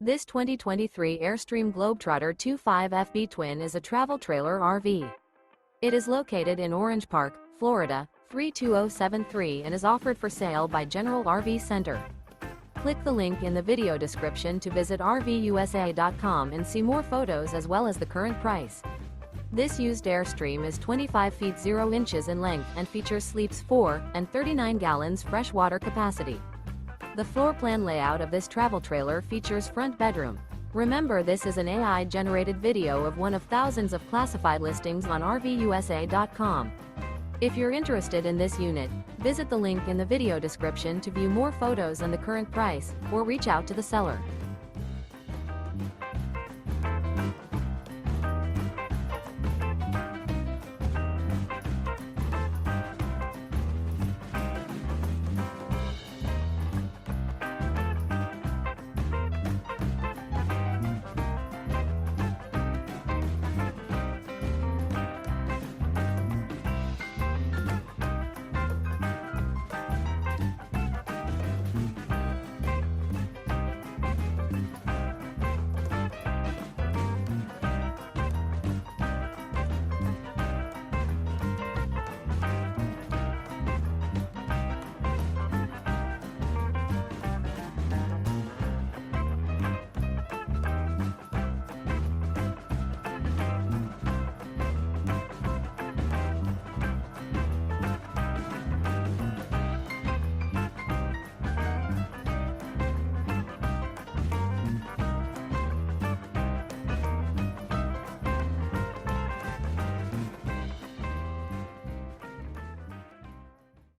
This 2023 Airstream Globetrotter 25FB Twin is a travel trailer RV. It is located in Orange Park, Florida, 32073 and is offered for sale by General RV Center. Click the link in the video description to visit RVUSA.com and see more photos as well as the current price. This used Airstream is 25 feet 0 inches in length and features sleeps 4 and 39 gallons fresh water capacity. The floor plan layout of this travel trailer features front bedroom. Remember, this is an AI-generated video of one of thousands of classified listings on RVUSA.com. If you're interested in this unit, visit the link in the video description to view more photos and the current price, or reach out to the seller.